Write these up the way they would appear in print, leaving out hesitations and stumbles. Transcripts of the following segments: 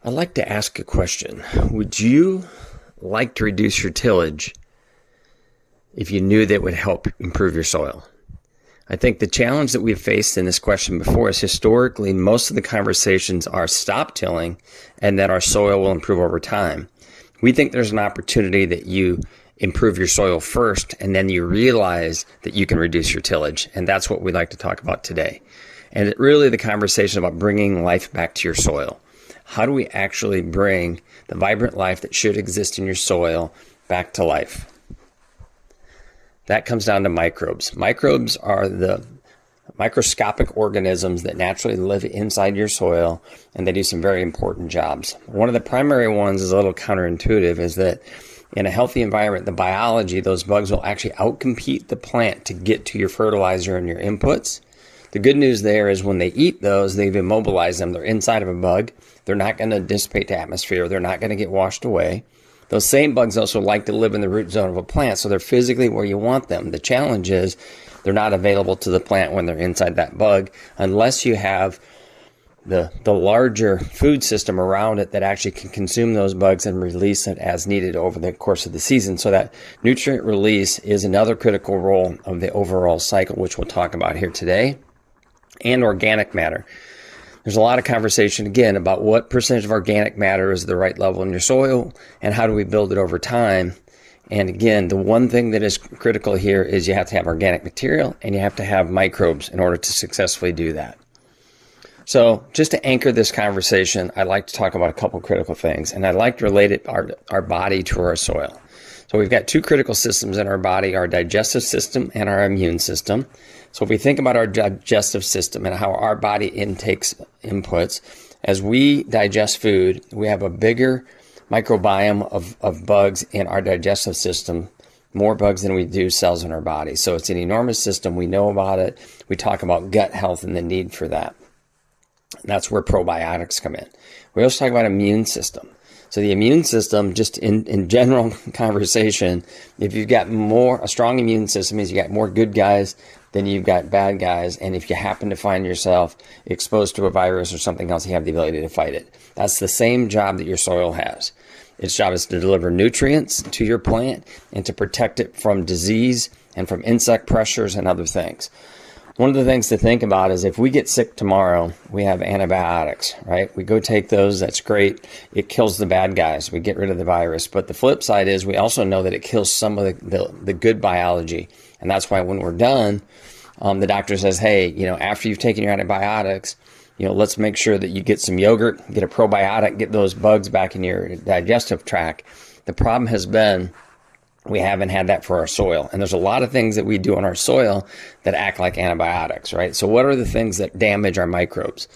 I'd like to ask a question. Would you like to reduce your tillage if you knew that would help improve your soil? I think the challenge that we've faced in this question before is historically most of the conversations are stop tilling and that our soil will improve over time. We think there's an opportunity that you improve your soil first and then you realize that you can reduce your tillage, and that's what we'd like to talk about today. And it really the conversation about bringing life back to your soil. How do we actually bring the vibrant life that should exist in your soil back to life? That comes down to microbes. Microbes are the microscopic organisms that naturally live inside your soil, and they do some very important jobs. One of the primary ones is a little counterintuitive, is that in a healthy environment, the biology, those bugs will actually outcompete the plant to get to your fertilizer and your inputs. The good news there is when they eat those, they've immobilized them. They're inside of a bug. They're not going to dissipate to atmosphere. They're not going to get washed away. Those same bugs also like to live in the root zone of a plant, so they're physically where you want them. The challenge is they're not available to the plant when they're inside that bug unless you have the larger food system around it that actually can consume those bugs and release it as needed over the course of the season. So that nutrient release is another critical role of the overall cycle, which we'll talk about here today. And organic matter. There's a lot of conversation, again, about what percentage of organic matter is the right level in your soil and how do we build it over time. And again, the one thing that is critical here is you have to have organic material and you have to have microbes in order to successfully do that. So just to anchor this conversation, I'd like to talk about a couple critical things, and I'd like to relate it our body to our soil. So we've got two critical systems in our body, our digestive system and our immune system. So if we think about our digestive system and how our body intakes inputs, as we digest food, we have a bigger microbiome of bugs in our digestive system, more bugs than we do cells in our body. So it's an enormous system. We know about it. We talk about gut health and the need for that. And that's where probiotics come in. We also talk about immune system. So the immune system, just in general conversation, if you've got a strong immune system, means you got more good guys than you've got bad guys. And if you happen to find yourself exposed to a virus or something else, you have the ability to fight it. That's the same job that your soil has. Its job is to deliver nutrients to your plant and to protect it from disease and from insect pressures and other things. One of the things to think about is if we get sick tomorrow, we have antibiotics, right? We go take those, that's great. It kills the bad guys. We get rid of the virus. But the flip side is we also know that it kills some of the good biology. And that's why when we're done, the doctor says, hey, after you've taken your antibiotics, let's make sure that you get some yogurt, get a probiotic, get those bugs back in your digestive tract. The problem has been we haven't had that for our soil. And there's a lot of things that we do on our soil that act like antibiotics, right? So what are the things that damage our microbes?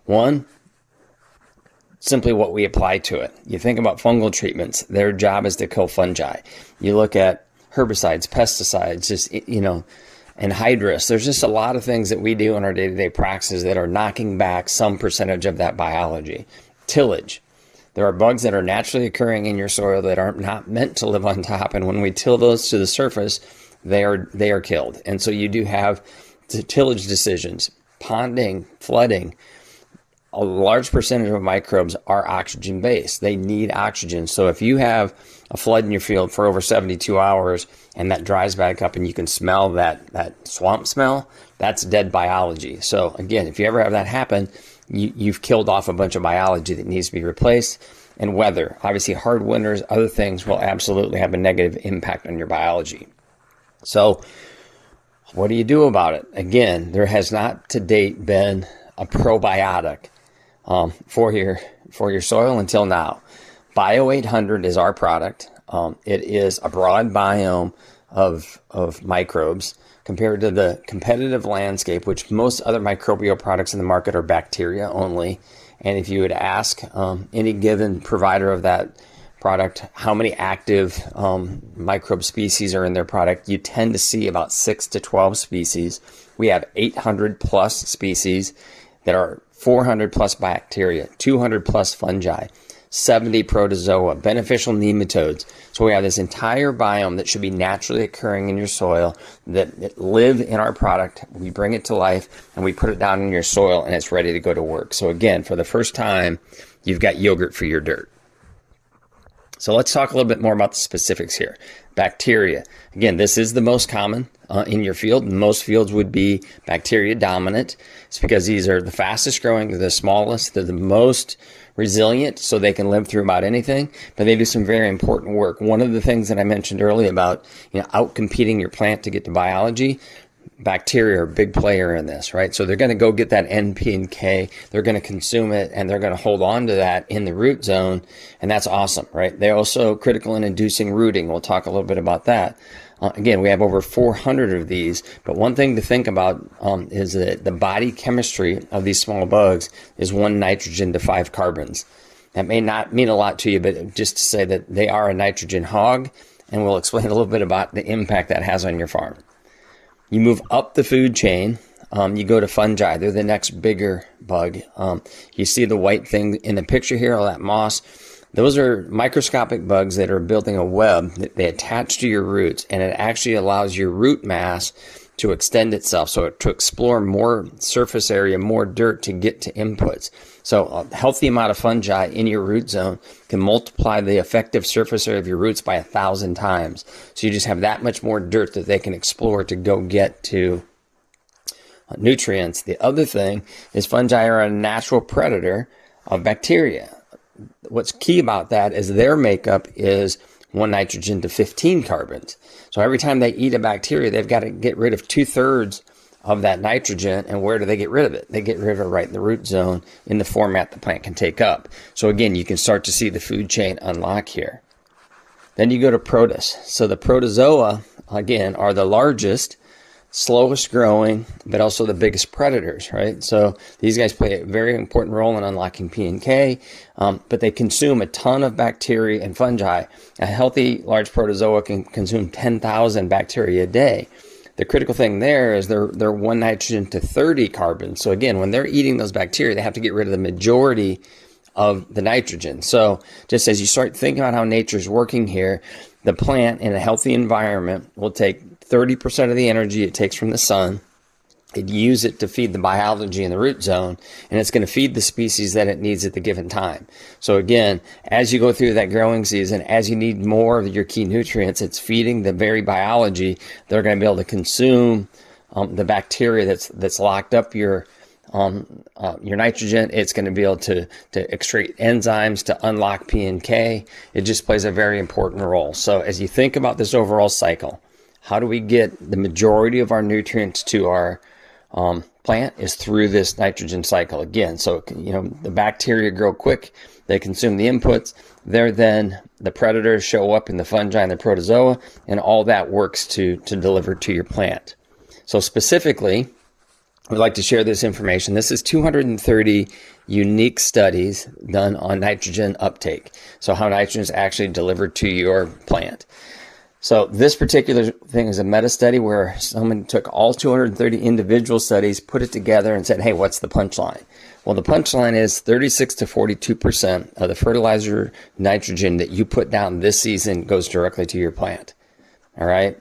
One, simply what we apply to it. You think about fungal treatments. Their job is to kill fungi. You look at herbicides, pesticides, anhydrous. There's just a lot of things that we do in our day-to-day practices that are knocking back some percentage of that biology. Tillage. There are bugs that are naturally occurring in your soil that are not meant to live on top, and when we till those to the surface, they are killed. And so you do have the tillage decisions, ponding, flooding. A large percentage of microbes are oxygen-based. They need oxygen. So if you have a flood in your field for over 72 hours and that dries back up and you can smell that swamp smell, that's dead biology. So again, if you ever have that happen, you've killed off a bunch of biology that needs to be replaced. And weather, obviously hard winters, other things will absolutely have a negative impact on your biology. So what do you do about it? Again, there has not to date been a probiotic for your soil until now. Bio 800 is our product. It is a broad biome of microbes compared to the competitive landscape, which most other microbial products in the market are bacteria only. And if you would ask any given provider of that product how many active microbe species are in their product, you tend to see about 6 to 12 species. We have 800 plus species that are 400 plus bacteria, 200 plus fungi, 70 protozoa, beneficial nematodes. So we have this entire biome that should be naturally occurring in your soil that live in our product. We bring it to life and we put it down in your soil and it's ready to go to work. So again, for the first time, you've got yogurt for your dirt. So let's talk a little bit more about the specifics here. Bacteria. Again, this is the most common in your field. Most fields would be bacteria dominant. It's because these are the fastest growing, they're the smallest, they're the most resilient, so they can live through about anything, but they do some very important work. One of the things that I mentioned earlier about, out-competing your plant to get to biology, bacteria are a big player in this, right? So they're going to go get that N, P, and K. They're going to consume it, and they're going to hold on to that in the root zone, and that's awesome, right? They're also critical in inducing rooting. We'll talk a little bit about that. Again, we have over 400 of these, but one thing to think about is that the body chemistry of these small bugs is 1 nitrogen to 5 carbons. That may not mean a lot to you, but just to say that they are a nitrogen hog, and we'll explain a little bit about the impact that has on your farm. You move up the food chain, you go to fungi. They're the next bigger bug. You see the white thing in the picture here, all that moss. Those are microscopic bugs that are building a web that they attach to your roots, and it actually allows your root mass to extend itself, so to explore more surface area, more dirt to get to inputs. So a healthy amount of fungi in your root zone can multiply the effective surface area of your roots by 1,000 times. So you just have that much more dirt that they can explore to go get to nutrients. The other thing is fungi are a natural predator of bacteria. What's key about that is their makeup is 1 nitrogen to 15 carbons. So every time they eat a bacteria, they've got to get rid of 2/3 of that nitrogen. And where do they get rid of it? They get rid of it right in the root zone in the format the plant can take up. So again, you can start to see the food chain unlock here. Then you go to protists. So the protozoa, again, are the largest, slowest growing, but also the biggest predators, right? So these guys play a very important role in unlocking P and K, but they consume a ton of bacteria and fungi. A healthy large protozoa can consume 10,000 bacteria a day. The critical thing there is they're 1 nitrogen to 30 carbon. So again, when they're eating those bacteria, they have to get rid of the majority of the nitrogen. So just as you start thinking about how nature's working here, the plant in a healthy environment will take 30% of the energy it takes from the sun. It use it to feed the biology in the root zone, and it's going to feed the species that it needs at the given time. So again, as you go through that growing season, as you need more of your key nutrients, it's feeding the very biology. They're going to be able to consume the bacteria that's locked up your nitrogen. It's going to be able to excrete enzymes to unlock P and K. It just plays a very important role. So as you think about this overall cycle, how do we get the majority of our nutrients to our plant is through this nitrogen cycle again. So, the bacteria grow quick. They consume the inputs. Then the predators show up in the fungi and the protozoa, and all that works to deliver to your plant. So specifically, I'd like to share this information. This is 230 unique studies done on nitrogen uptake. So how nitrogen is actually delivered to your plant. So this particular thing is a meta study where someone took all 230 individual studies, put it together and said, hey, what's the punchline? Well, the punchline is 36 to 42% of the fertilizer nitrogen that you put down this season goes directly to your plant. All right.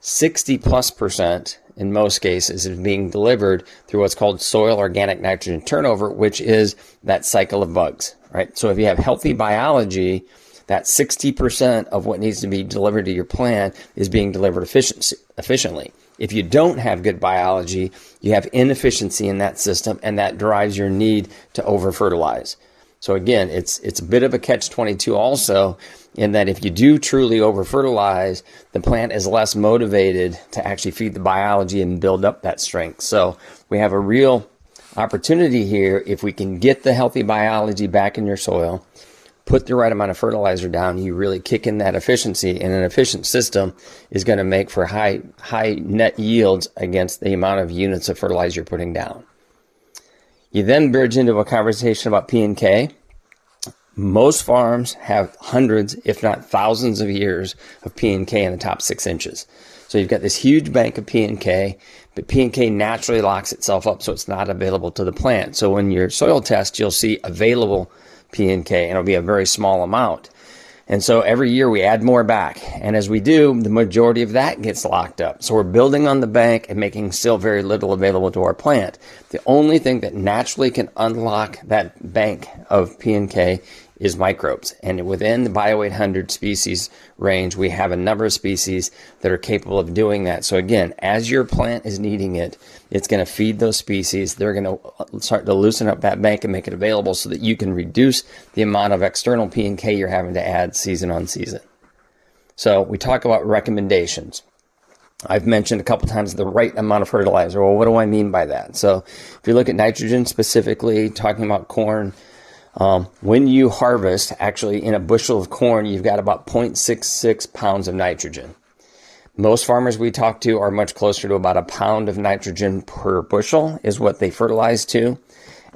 60+% in most cases is being delivered through what's called soil organic nitrogen turnover, which is that cycle of bugs, right? So if you have healthy biology, that 60% of what needs to be delivered to your plant is being delivered efficiently. If you don't have good biology, you have inefficiency in that system, and that drives your need to over-fertilize. So again, it's a bit of a catch-22 also, in that if you do truly over-fertilize, the plant is less motivated to actually feed the biology and build up that strength. So we have a real opportunity here. If we can get the healthy biology back in your soil, put the right amount of fertilizer down, you really kick in that efficiency, and an efficient system is going to make for high net yields against the amount of units of fertilizer you're putting down. You then bridge into a conversation about P and K. Most farms have hundreds, if not thousands of years of P and K in the top 6 inches. So you've got this huge bank of P and K, but P and K naturally locks itself up so it's not available to the plant. So when your soil test, you'll see available P and K, and it'll be a very small amount. And so every year we add more back. And as we do, the majority of that gets locked up. So we're building on the bank and making still very little available to our plant. The only thing that naturally can unlock that bank of P&K is microbes. And within the Bio 800 species range, we have a number of species that are capable of doing that. So again, as your plant is needing it, it's going to feed those species. They're going to start to loosen up that bank and make it available so that you can reduce the amount of external P&K you're having to add season on season. So we talk about recommendations. I've mentioned a couple times the right amount of fertilizer. Well, what do I mean by that? So if you look at nitrogen specifically, talking about corn, when you harvest, actually in a bushel of corn, you've got about 0.66 pounds of nitrogen. Most farmers we talk to are much closer to about a pound of nitrogen per bushel is what they fertilize to.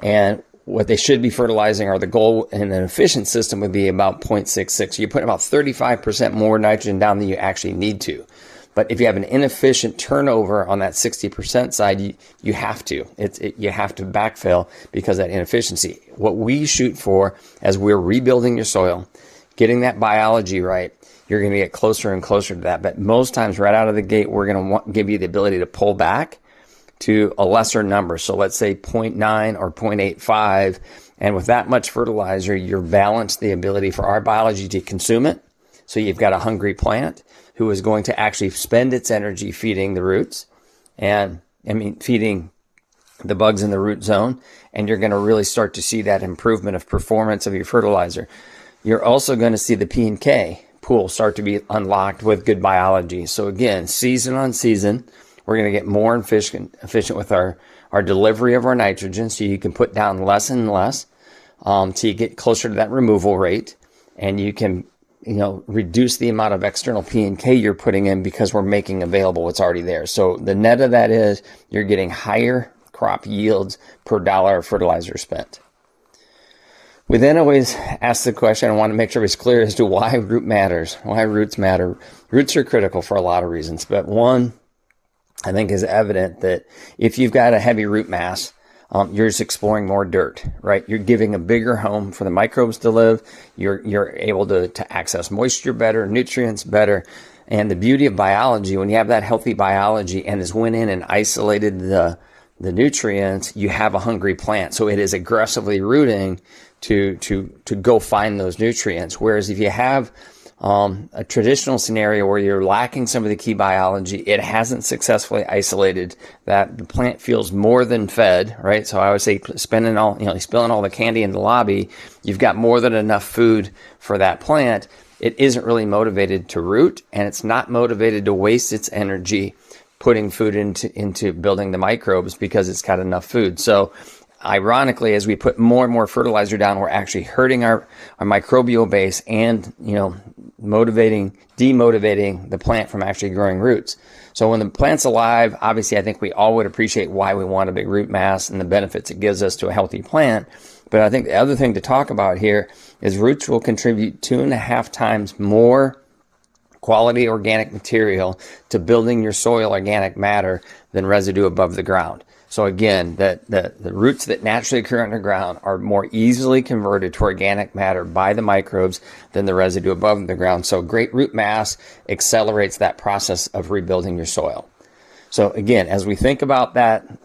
And what they should be fertilizing, or the goal in an efficient system, would be about 0.66. So you put about 35% more nitrogen down than you actually need to. But if you have an inefficient turnover on that 60% side, you have to. You have to backfill because of that inefficiency. What we shoot for as we're rebuilding your soil, getting that biology right, you're going to get closer and closer to that. But most times right out of the gate, we're going to give you the ability to pull back to a lesser number. So let's say 0.9 or 0.85. And with that much fertilizer, you're balanced the ability for our biology to consume it. So you've got a hungry plant who is going to actually spend its energy feeding the roots and feeding the bugs in the root zone. And you're going to really start to see that improvement of performance of your fertilizer. You're also going to see the P&K pool start to be unlocked with good biology. So again, season on season, we're going to get more efficient with our delivery of our nitrogen. So you can put down less and less till you get closer to that removal rate, and you can reduce the amount of external P&K you're putting in because we're making available what's already there. So the net of that is you're getting higher crop yields per dollar of fertilizer spent. We then always ask the question, I want to make sure it's clear as to why root matters, why roots matter. Roots are critical for a lot of reasons, but one, I think, is evident that if you've got a heavy root mass, you're just exploring more dirt, right? You're giving a bigger home for the microbes to live. You're able to access moisture better, nutrients better. And the beauty of biology, when you have that healthy biology and has went in and isolated the nutrients, you have a hungry plant. So it is aggressively rooting to go find those nutrients. Whereas if you have a traditional scenario where you're lacking some of the key biology, it hasn't successfully isolated that. The plant feels more than fed, right? So I would say spilling all the candy in the lobby, you've got more than enough food for that plant. It isn't really motivated to root, and it's not motivated to waste its energy putting food into building the microbes because it's got enough food. So ironically, as we put more and more fertilizer down, we're actually hurting our microbial base and, demotivating the plant from actually growing roots. So when the plant's alive, obviously I think we all would appreciate why we want a big root mass and the benefits it gives us to a healthy plant. But I think the other thing to talk about here is roots will contribute 2.5 times more quality organic material to building your soil organic matter than residue above the ground. So again, the roots that naturally occur underground are more easily converted to organic matter by the microbes than the residue above the ground. So great root mass accelerates that process of rebuilding your soil. So again, as we think about that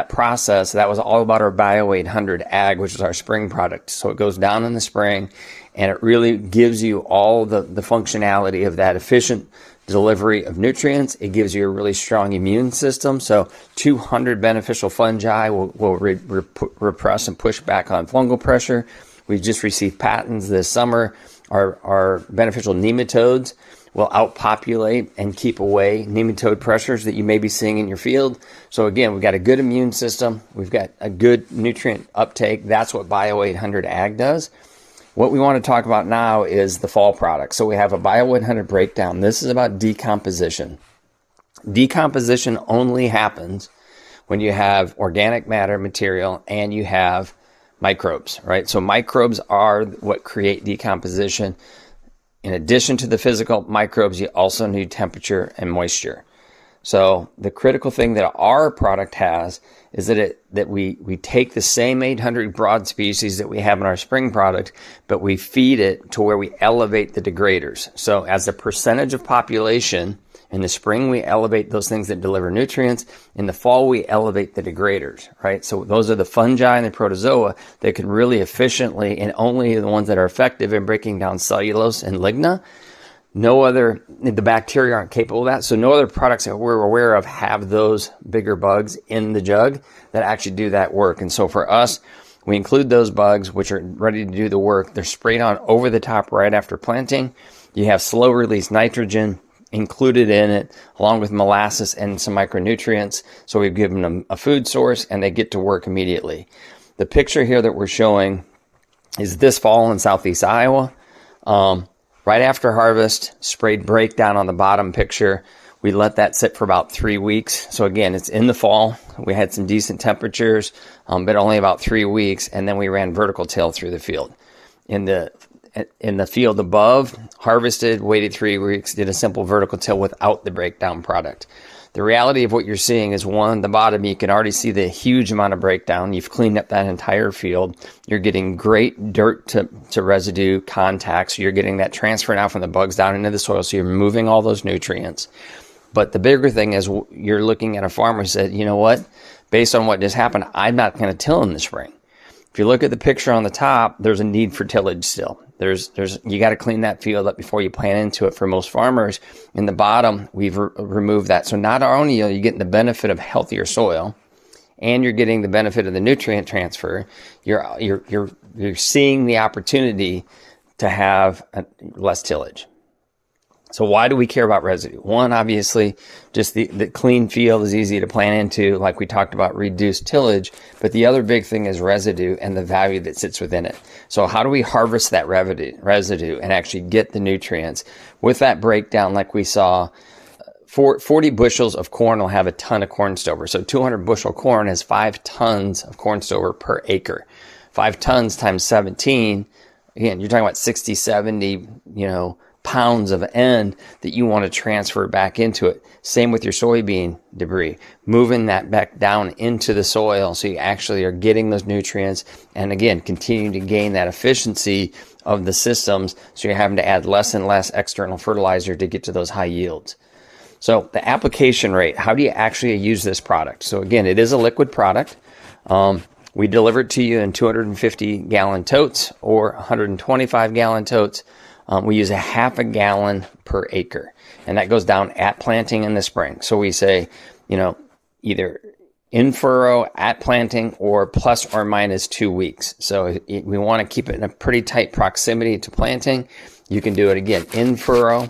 process, that was all about our Bio 800 Ag, which is our spring product. So it goes down in the spring, and it really gives you all the functionality of that efficient delivery of nutrients. It gives you a really strong immune system. So 200 beneficial fungi will repress and push back on fungal pressure. We just received patents this summer. Our beneficial nematodes will outpopulate and keep away nematode pressures that you may be seeing in your field. So again, we've got a good immune system. We've got a good nutrient uptake. That's what Bio 800 Ag does. What we want to talk about now is the fall product. So we have a Bio 800 breakdown. This is about decomposition. Decomposition only happens when you have organic matter material and you have microbes, right? So microbes are what create decomposition. In addition to the physical microbes, you also need temperature and moisture. So the critical thing that our product has is that we take the same 800 broad species that we have in our spring product, but we feed it to where we elevate the degraders. So as a percentage of population, in the spring, we elevate those things that deliver nutrients. In the fall, we elevate the degraders, right? So those are the fungi and the protozoa that can really efficiently, and only the ones that are effective in breaking down cellulose and lignin. The bacteria aren't capable of that. So no other products that we're aware of have those bigger bugs in the jug that actually do that work. And so for us, we include those bugs, which are ready to do the work. They're sprayed on over the top right after planting. You have slow release nitrogen included in it, along with molasses and some micronutrients. So we've given them a food source and they get to work immediately. The picture here that we're showing is this fall in southeast Iowa. Right after harvest, sprayed breakdown on the bottom picture. We let that sit for about 3 weeks. So again, it's in the fall. We had some decent temperatures, but only about 3 weeks. And then we ran vertical till through the field. In the field above, harvested, waited 3 weeks, did a simple vertical till without the breakdown product. The reality of what you're seeing is, one, the bottom, you can already see the huge amount of breakdown. You've cleaned up that entire field. You're getting great dirt to residue contacts. So you're getting that transfer now from the bugs down into the soil. So you're removing all those nutrients. But the bigger thing is you're looking at a farmer who said, you know what, based on what just happened, I'm not going to till in the spring. If you look at the picture on the top, there's a need for tillage still. You got to clean that field up before you plant into it for most farmers. In the bottom, we've removed that. So not only are you getting the benefit of healthier soil, and you're getting the benefit of the nutrient transfer, you're seeing the opportunity to have less tillage. So why do we care about residue? One, obviously, just the clean field is easy to plant into, like we talked about, reduced tillage. But the other big thing is residue and the value that sits within it. So how do we harvest that residue and actually get the nutrients? With that breakdown, like we saw, 40 bushels of corn will have a ton of corn stover. So 200 bushel corn has 5 tons of corn stover per acre. 5 tons times 17, again, you're talking about 60, 70, pounds of end that you want to transfer back into it. Same with your soybean debris, moving that back down into the soil so you actually are getting those nutrients, and again, continuing to gain that efficiency of the systems, so you're having to add less and less external fertilizer to get to those high yields. So the application rate, how do you actually use this product? So again, it is a liquid product. We deliver it to you in 250 gallon totes or 125 gallon totes. We use a half a gallon per acre, and that goes down at planting in the spring. So we say, either in furrow at planting or plus or minus 2 weeks. So we want to keep it in a pretty tight proximity to planting. You can do it again in furrow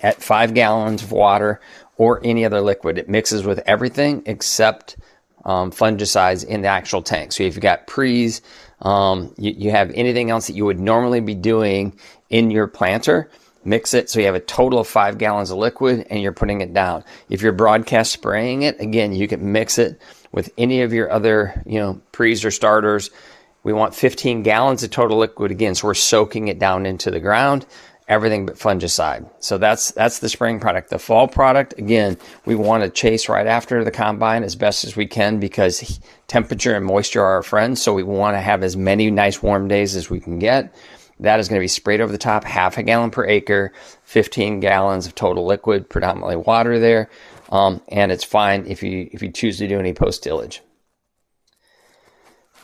at 5 gallons of water or any other liquid. It mixes with everything except fungicides in the actual tank. So if you've got pre's, you have anything else that you would normally be doing in your planter, mix it so you have a total of 5 gallons of liquid and you're putting it down. If you're broadcast spraying it, again, you can mix it with any of your other, pre's or starters. We want 15 gallons of total liquid again, so we're soaking it down into the ground. Everything but fungicide. So that's the spring product. The fall product, again, we want to chase right after the combine as best as we can because temperature and moisture are our friends. So we want to have as many nice warm days as we can get. That is going to be sprayed over the top, half a gallon per acre, 15 gallons of total liquid, predominantly water there. And it's fine if you choose to do any post-tillage.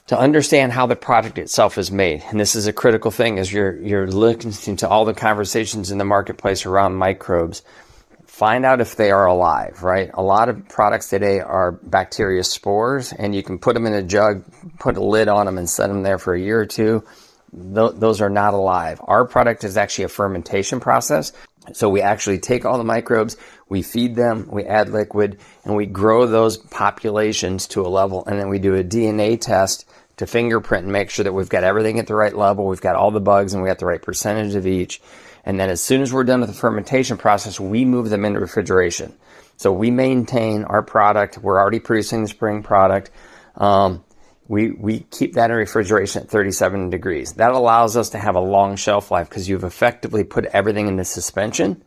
To understand how the product itself is made, and this is a critical thing as you're looking into all the conversations in the marketplace around microbes, find out if they are alive, right? A lot of products today are bacteria spores, and you can put them in a jug, put a lid on them, and set them there for a year or two. Those are not alive. Our product is actually a fermentation process. So we actually take all the microbes, we feed them, we add liquid, and we grow those populations to a level, and then we do a DNA test to fingerprint and make sure that we've got everything at the right level, we've got all the bugs, and we got the right percentage of each. And then as soon as we're done with the fermentation process, we move them into refrigeration. So we maintain our product. We're already producing the spring product. We keep that in refrigeration at 37 degrees. That allows us to have a long shelf life because you've effectively put everything into suspension.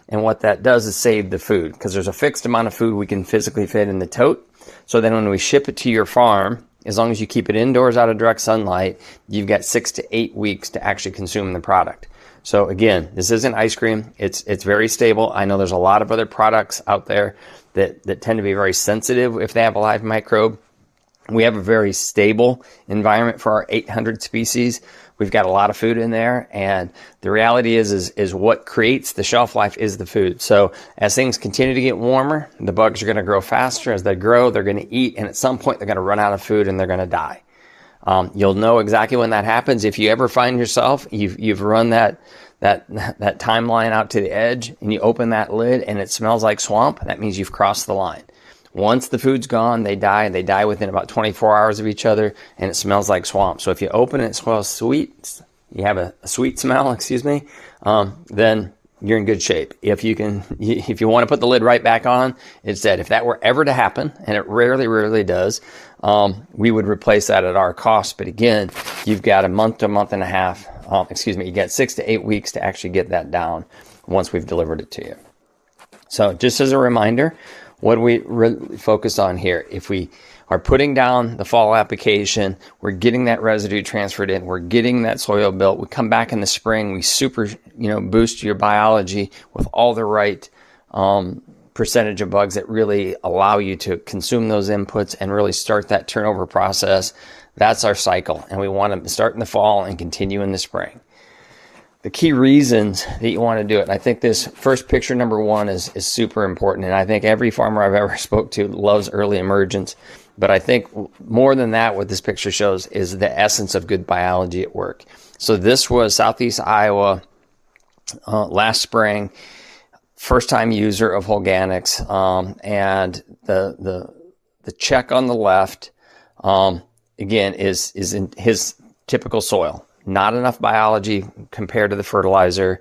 And what that does is save the food because there's a fixed amount of food we can physically fit in the tote. So then when we ship it to your farm, as long as you keep it indoors out of direct sunlight, you've got 6 to 8 weeks to actually consume the product. So again, this isn't ice cream. It's very stable. I know there's a lot of other products out there that tend to be very sensitive if they have a live microbe. We have a very stable environment for our 800 species. We've got a lot of food in there, and the reality is what creates the shelf life is the food. So as things continue to get warmer, the bugs are going to grow faster. As they grow, they're going to eat, and at some point they're going to run out of food and they're going to die. You'll know exactly when that happens. If you ever find yourself, you've run that timeline out to the edge and you open that lid and it smells like swamp, that means you've crossed the line. Once the food's gone, they die, and they die within about 24 hours of each other, and it smells like swamp. So if you open it, it smells sweet, you have a sweet smell, then you're in good shape. If you want to put the lid right back on, it's dead. If that were ever to happen, and it rarely does, we would replace that at our cost. But again, you've got a month to a month and a half, you got 6 to 8 weeks to actually get that down once we've delivered it to you. So just as a reminder, what do we really focus on here? If we are putting down the fall application, we're getting that residue transferred in, we're getting that soil built, we come back in the spring, we boost your biology with all the right percentage of bugs that really allow you to consume those inputs and really start that turnover process. That's our cycle, and we want to start in the fall and continue in the spring. The key reasons that you want to do it, and I think this first picture number one is super important, and I think every farmer I've ever spoke to loves early emergence, but I think more than that, what this picture shows is the essence of good biology at work. So this was Southeast Iowa last spring, first time user of Holganix, and the check on the left again is in his typical soil. Not enough biology compared to the fertilizer.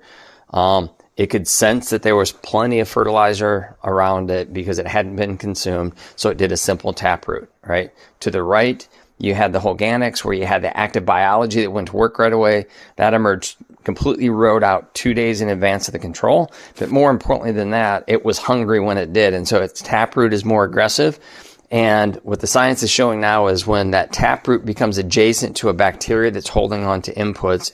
It could sense that there was plenty of fertilizer around it because it hadn't been consumed. So it did a simple taproot, right? To the right, you had the Holganix where you had the active biology that went to work right away. That emerged completely rode out 2 days in advance of the control. But more importantly than that, it was hungry when it did. And so its taproot is more aggressive. And what the science is showing now is when that taproot becomes adjacent to a bacteria that's holding on to inputs,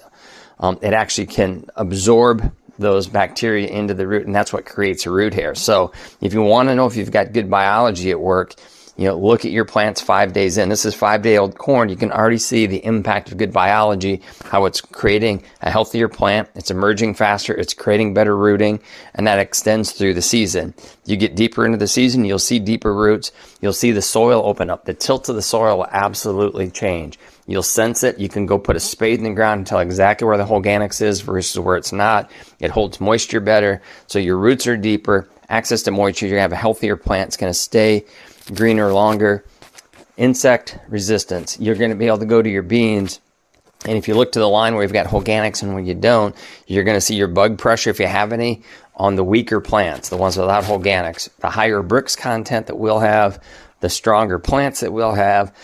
it actually can absorb those bacteria into the root, and that's what creates a root hair. So if you want to know if you've got good biology at work, look at your plants 5 days in. This is 5-day-old corn. You can already see the impact of good biology, how it's creating a healthier plant. It's emerging faster. It's creating better rooting, and that extends through the season. You get deeper into the season, you'll see deeper roots. You'll see the soil open up. The tilt of the soil will absolutely change. You'll sense it. You can go put a spade in the ground and tell exactly where the Holganix is versus where it's not. It holds moisture better, so your roots are deeper. Access to moisture, you're going to have a healthier plant. It's going to stay greener longer. Insect resistance, you're going to be able to go to your beans, and if you look to the line where you've got Holganix and when you don't, you're going to see your bug pressure, if you have any, on the weaker plants, the ones without Holganix. The higher bricks content that we'll have, the stronger plants that we'll have,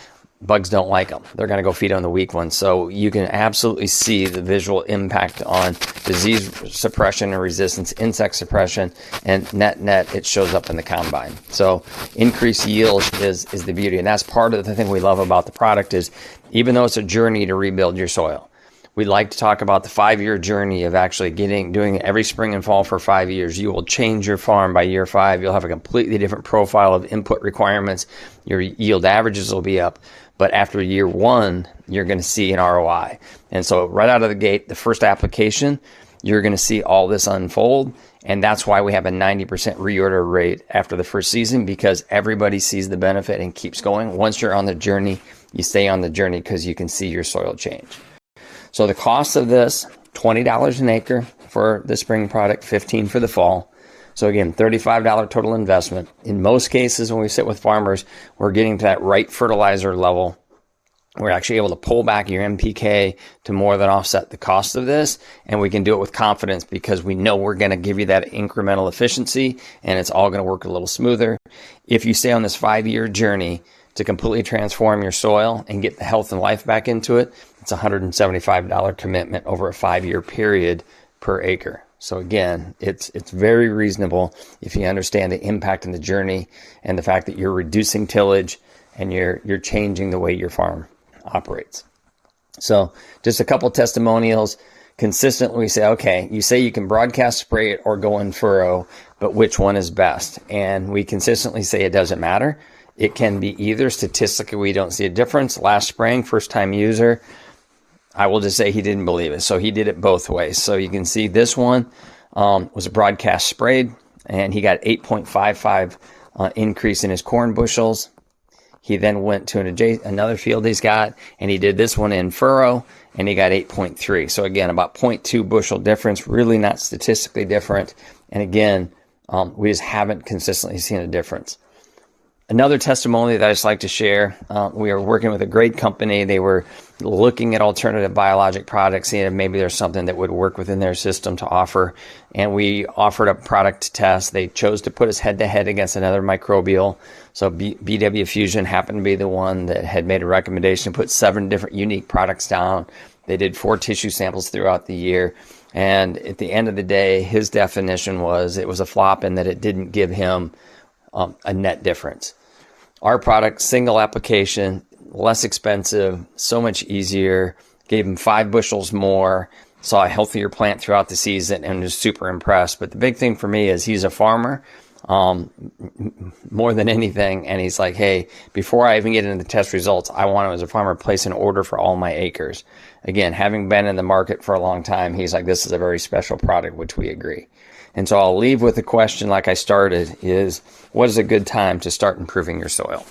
bugs don't like them. They're going to go feed on the weak ones. So you can absolutely see the visual impact on disease suppression and resistance, insect suppression, and net, it shows up in the combine. So increased yield is the beauty. And that's part of the thing we love about the product is even though it's a journey to rebuild your soil, we like to talk about the 5-year journey of actually doing it every spring and fall for 5 years. You will change your farm by year 5. You'll have a completely different profile of input requirements. Your yield averages will be up. But after year 1, you're going to see an ROI. And so right out of the gate, the first application, you're going to see all this unfold. And that's why we have a 90% reorder rate after the first season, because everybody sees the benefit and keeps going. Once you're on the journey, you stay on the journey because you can see your soil change. So the cost of this, $20 an acre for the spring product, $15 for the fall. So again, $35 total investment. In most cases, when we sit with farmers, we're getting to that right fertilizer level. We're actually able to pull back your NPK to more than offset the cost of this. And we can do it with confidence because we know we're going to give you that incremental efficiency and it's all going to work a little smoother. If you stay on this 5-year journey to completely transform your soil and get the health and life back into it, it's a $175 commitment over a 5-year period per acre. So again, it's very reasonable if you understand the impact and the journey and the fact that you're reducing tillage and you're changing the way your farm operates. So just a couple testimonials. Consistently we say, okay, you say you can broadcast spray it or go in furrow, but which one is best? And we consistently say it doesn't matter. It can be either. Statistically, we don't see a difference. Last spraying, first time user, I will just say he didn't believe it. So he did it both ways. So you can see this one was a broadcast sprayed, and he got 8.55 increase in his corn bushels. He then went to another field he's got, and he did this one in furrow, and he got 8.3. So again, about 0.2 bushel difference, really not statistically different. And again, we just haven't consistently seen a difference. Another testimony that I just like to share, we are working with a great company. They were looking at alternative biologic products, seeing if maybe there's something that would work within their system to offer. And we offered a product to test. They chose to put us head-to-head against another microbial. So BW Fusion happened to be the one that had made a recommendation to put 7 different unique products down. They did 4 tissue samples throughout the year. And at the end of the day, his definition was it was a flop and that it didn't give him a net difference. Our product, single application, less expensive, so much easier, gave him 5 bushels more, saw a healthier plant throughout the season, and was super impressed. But the big thing for me is he's a farmer more than anything, and he's like, hey, before I even get into the test results, I want to, as a farmer, place an order for all my acres. Again, having been in the market for a long time, he's like, this is a very special product, which we agree. And so I'll leave with a question like I started is, what is a good time to start improving your soil?